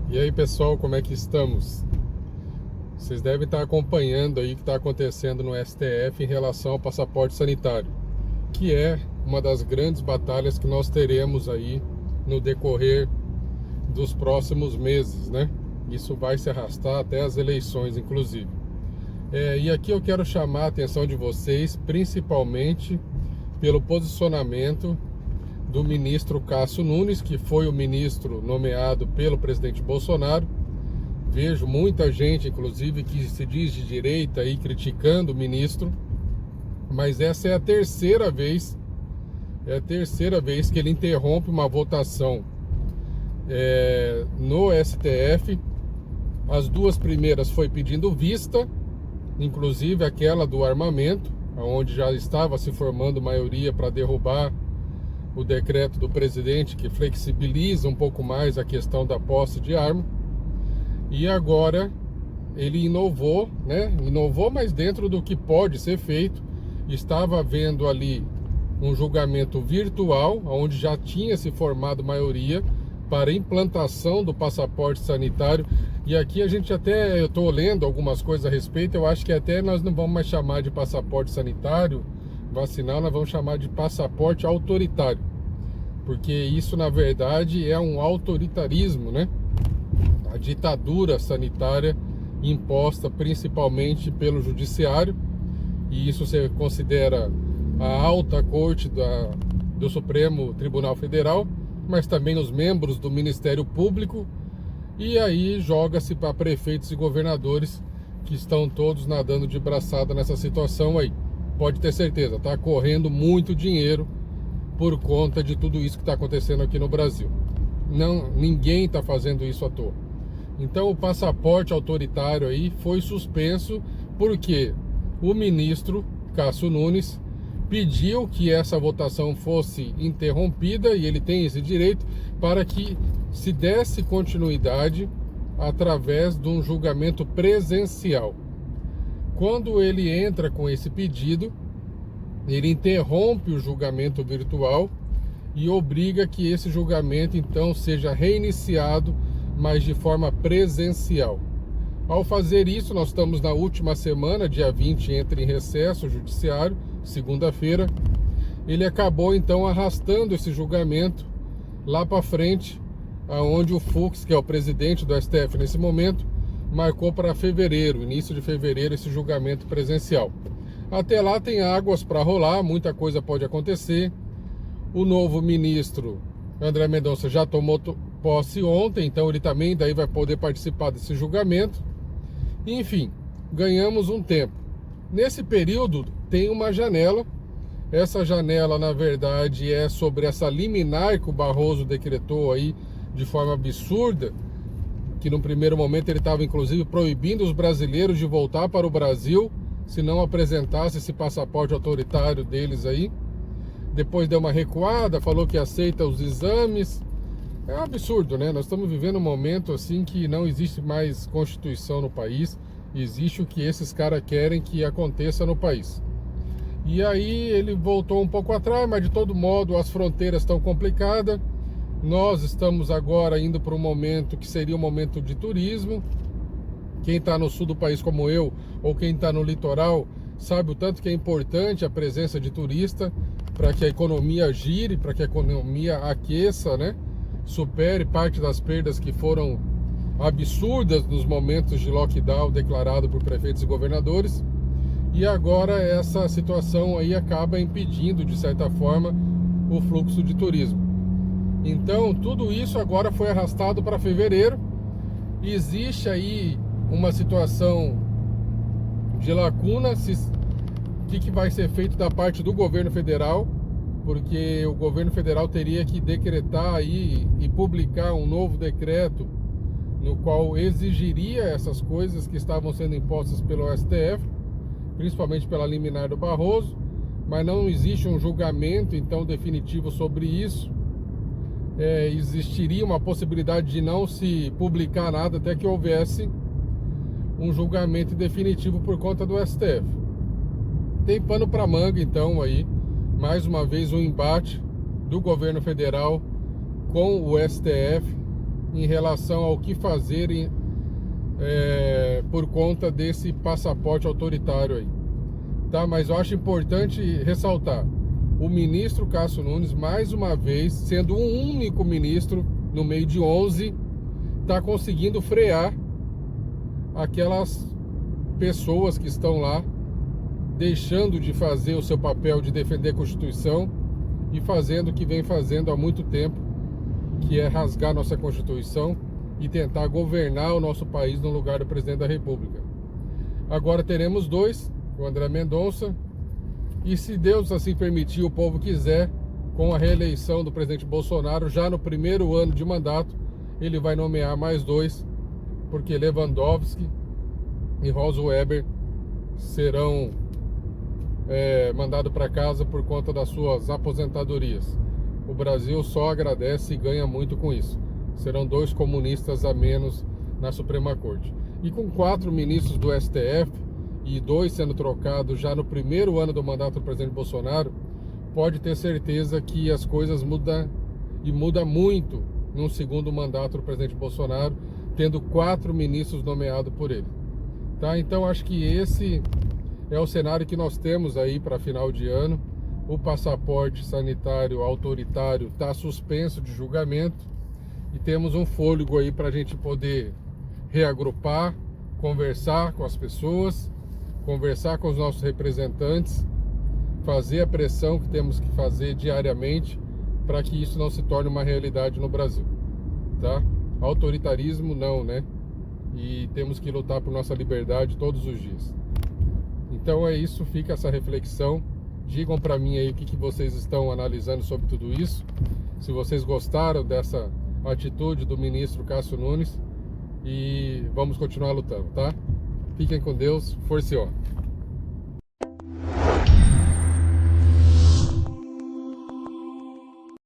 E aí, pessoal, como é que estamos? Vocês devem estar acompanhando aí o que está acontecendo no STF em relação ao passaporte sanitário, que é uma das grandes batalhas que nós teremos aí no decorrer dos próximos meses, né? Isso vai se arrastar até as eleições, inclusive. E aqui eu quero chamar a atenção de vocês, principalmente pelo posicionamento do ministro Cássio Nunes, que foi o ministro nomeado pelo presidente Bolsonaro. Vejo muita gente, inclusive, que se diz de direita aí criticando o ministro, mas essa é a terceira vez que ele interrompe uma votação no STF. As duas primeiras foi pedindo vista, inclusive aquela do armamento, onde já estava se formando maioria para derrubar o decreto do presidente que flexibiliza um pouco mais a questão da posse de arma. E agora ele inovou, né? Inovou, mas dentro do que pode ser feito. Estava havendo ali um julgamento virtual, onde já tinha se formado maioria para implantação do passaporte sanitário. E aqui a gente até, eu estou lendo algumas coisas a respeito, eu acho que até nós não vamos mais chamar de passaporte sanitário vacinal, nós vamos chamar de passaporte autoritário. Porque isso, na verdade, é um autoritarismo, né? A ditadura sanitária imposta principalmente pelo judiciário, e isso você considera a alta corte do Supremo Tribunal Federal, mas também os membros do Ministério Público, e aí joga-se para prefeitos e governadores que estão todos nadando de braçada nessa situação aí. Pode ter certeza, está correndo muito dinheiro por conta de tudo isso que está acontecendo aqui no Brasil. Não, ninguém está fazendo isso à toa. Então o passaporte autoritário aí foi suspenso porque o ministro Cássio Nunes pediu que essa votação fosse interrompida, e ele tem esse direito, para que se desse continuidade através de um julgamento presencial. Quando ele entra com esse pedido, ele interrompe o julgamento virtual e obriga que esse julgamento então seja reiniciado, mas de forma presencial. Ao fazer isso, nós estamos na última semana, dia 20, entra em recesso judiciário, segunda-feira. Ele acabou então arrastando esse julgamento lá para frente, aonde o Fux, que é o presidente do STF nesse momento, marcou para fevereiro, início de fevereiro, esse julgamento presencial. Até lá tem águas para rolar, muita coisa pode acontecer. O novo ministro André Mendonça já tomou posse ontem, então ele também daí vai poder participar desse julgamento. Enfim, ganhamos um tempo. Nesse período tem uma janela. Essa janela, na verdade, é sobre essa liminar que o Barroso decretou aí de forma absurda, que no primeiro momento ele estava inclusive proibindo os brasileiros de voltar para o Brasil se não apresentasse esse passaporte autoritário deles aí. Depois deu uma recuada, falou que aceita os exames. É um absurdo, né? Nós estamos vivendo um momento assim que não existe mais Constituição no país. Existe o que esses caras querem que aconteça no país. E aí ele voltou um pouco atrás, mas de todo modo as fronteiras estão complicadas. Nós estamos agora indo para um momento que seria um momento de turismo. Quem está no sul do país como eu, ou quem está no litoral, sabe o tanto que é importante a presença de turista para que a economia gire, para que a economia aqueça, né? Supere parte das perdas que foram absurdas nos momentos de lockdown declarado por prefeitos e governadores. E agora essa situação aí acaba impedindo, de certa forma, o fluxo de turismo. Então, tudo isso agora foi arrastado para fevereiro. Existe aí uma situação de lacuna, o que vai ser feito da parte do governo federal, porque o governo federal teria que decretar aí e publicar um novo decreto no qual exigiria essas coisas que estavam sendo impostas pelo STF, principalmente pela liminar do Barroso, mas não existe um julgamento então definitivo sobre isso. Existiria uma possibilidade de não se publicar nada até que houvesse um julgamento definitivo por conta do STF. Tem pano para manga então aí, mais uma vez um embate do governo federal com o STF em relação ao que fazer por conta desse passaporte autoritário aí, tá? Mas eu acho importante ressaltar, o ministro Cássio Nunes, mais uma vez, sendo um único ministro no meio de 11, está conseguindo frear aquelas pessoas que estão lá, deixando de fazer o seu papel de defender a Constituição e fazendo o que vem fazendo há muito tempo, que é rasgar nossa Constituição e tentar governar o nosso país no lugar do presidente da República. Agora teremos dois, o André Mendonça, e se Deus assim permitir, o povo quiser, com a reeleição do presidente Bolsonaro, já no primeiro ano de mandato, ele vai nomear mais dois, porque Lewandowski e Rosa Weber serão mandados para casa por conta das suas aposentadorias. O Brasil só agradece e ganha muito com isso. Serão 2 comunistas a menos na Suprema Corte. E com 4 ministros do STF e 2 sendo trocados já no primeiro ano do mandato do presidente Bolsonaro, pode ter certeza que as coisas mudam, e muda muito num segundo mandato do presidente Bolsonaro, tendo 4 ministros nomeados por ele. Tá? Então acho que esse é o cenário que nós temos aí para final de ano. O passaporte sanitário autoritário está suspenso de julgamento e temos um fôlego aí para a gente poder reagrupar, conversar com as pessoas, conversar com os nossos representantes, fazer a pressão que temos que fazer diariamente para que isso não se torne uma realidade no Brasil, tá? Autoritarismo não, né? E temos que lutar por nossa liberdade todos os dias. Então é isso, fica essa reflexão. Digam para mim aí o que vocês estão analisando sobre tudo isso. Se vocês gostaram dessa atitude do ministro Cássio Nunes, e vamos continuar lutando, tá? Fiquem com Deus, força e ó.